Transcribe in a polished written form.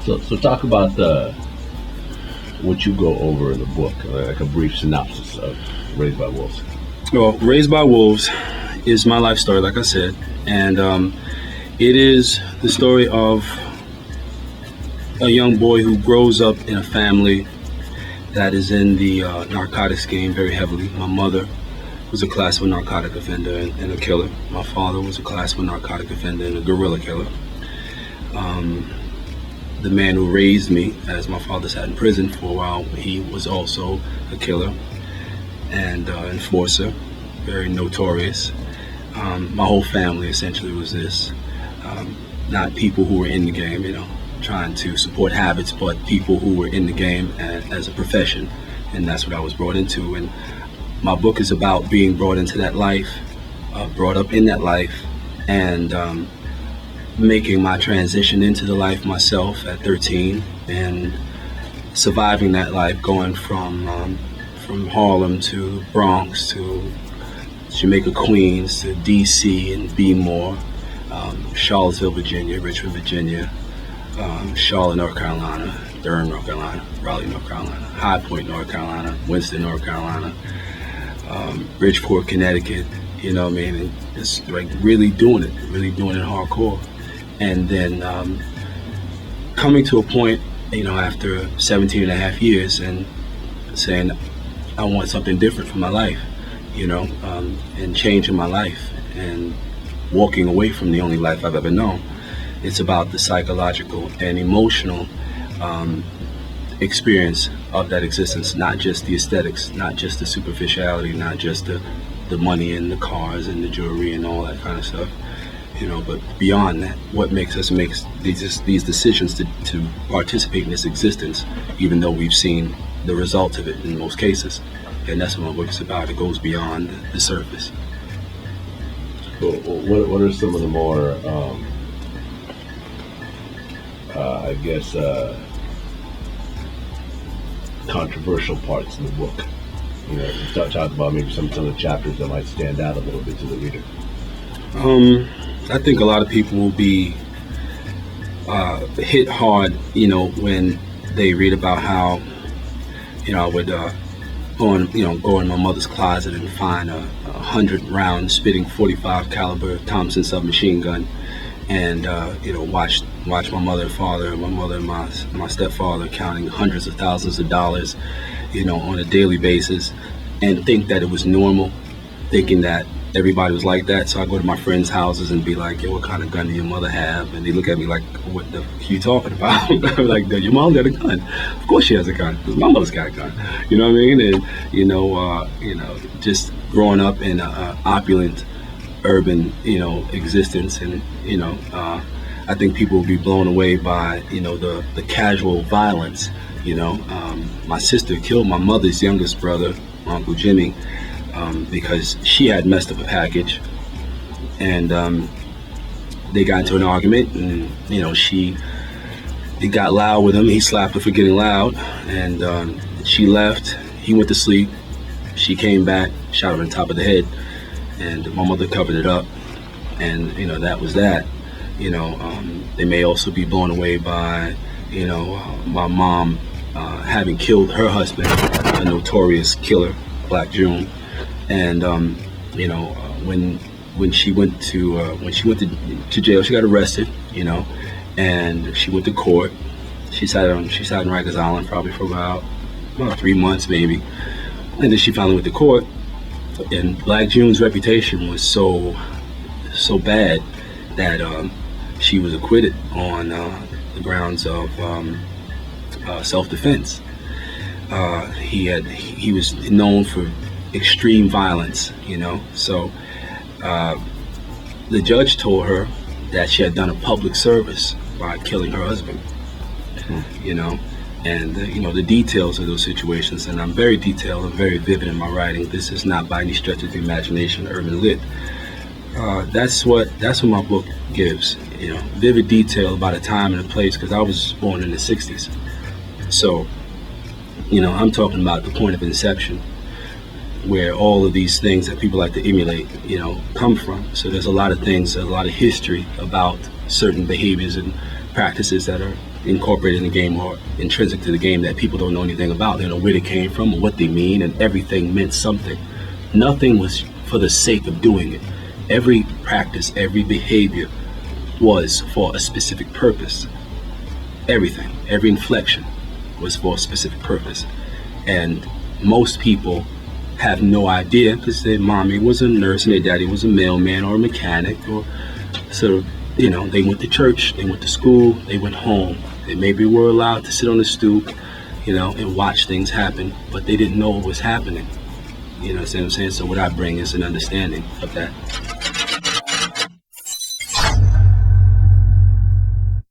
So talk about what you go over in the book, like a brief synopsis of Raised by Wolves. Well, Raised by Wolves is my life story, like I said, and it is the story of a young boy who grows up in a family that is in the narcotics game very heavily. My mother was a class 1 narcotic offender and a killer. My father was a class 1 narcotic offender and a guerrilla killer. The man who raised me, as my father sat in prison for a while, he was also a killer and enforcer, very notorious. My whole family essentially was this. Not people who were in the game, trying to support habits, but people who were in the game as a profession, and that's what I was brought into. And my book is about being brought into that life, brought up in that life, and making my transition into the life myself at 13, and surviving that life, going from Harlem to Bronx to Jamaica, Queens to DC and Bmore, Charlottesville, Virginia, Richmond, Virginia, Charlotte, North Carolina, Durham, North Carolina, Raleigh, North Carolina, High Point, North Carolina, Winston, North Carolina, Bridgeport, Connecticut, and it's like really doing it hardcore. And then coming to a point, after 17 and a half years and saying, I want something different for my life, and changing my life and walking away from the only life I've ever known. It's about the psychological and emotional experience of that existence, not just the aesthetics, not just the superficiality, not just the money and the cars and the jewelry and all that kind of stuff, but beyond that, what makes us make these decisions to participate in this existence, even though we've seen the result of it in most cases. And that's what my book is about. It goes beyond the surface. Cool. What are some of the more, controversial parts in the book? Talk about maybe some of the chapters that might stand out a little bit to the reader. I think a lot of people will be hit hard, when they read about how, I would go in my mother's closet and find a 100-round spitting .45 caliber Thompson submachine gun, and watch my mother and father, my mother and my stepfather counting hundreds of thousands of dollars, on a daily basis, and think that it was normal, thinking that everybody was like that. So I go to my friends' houses and be like, what kind of gun do your mother have? And they look at me like, what the f*** are you talking about? I'm like, your mom got a gun. Of course she has a gun, because my mother's got a gun. You know what I mean? And, just growing up in an opulent urban, existence. And, I think people will be blown away by, the casual violence. My sister killed my mother's youngest brother, Uncle Jimmy, because she had messed up a package, and they got into an argument, and it got loud with him. He slapped her for getting loud, and she left. He went to sleep. She came back, shot him on top of the head, and my mother covered it up, and that was that. They may also be blown away by my mom having killed her husband, a notorious killer, Black June. And when she went to jail, she got arrested, and she went to court. She sat in Rikers Island probably for about 3 months maybe, and then she finally went to court. And Black June's reputation was so bad that she was acquitted on the grounds of self-defense. He was known for extreme violence, so the judge told her that she had done a public service by killing her husband, and the details of those situations, and I'm very detailed and very vivid in my writing. This is not by any stretch of the imagination urban lit. That's what my book gives, vivid detail about a time and a place, because I was born in the 60s. So, I'm talking about the point of inception, where all of these things that people like to emulate, come from. So there's a lot of things, a lot of history about certain behaviors and practices that are incorporated in the game or intrinsic to the game that people don't know anything about. They don't know where they came from or what they mean, and everything meant something. Nothing was for the sake of doing it. Every practice, every behavior was for a specific purpose. Everything, every inflection was for a specific purpose. And most people have no idea because their mommy was a nurse and their daddy was a mailman or a mechanic, or so, you know, they went to church, they went to school, they went home. They maybe were allowed to sit on the stoop, you know, and watch things happen, but they didn't know what was happening. You know what I'm saying? So what I bring is an understanding of that.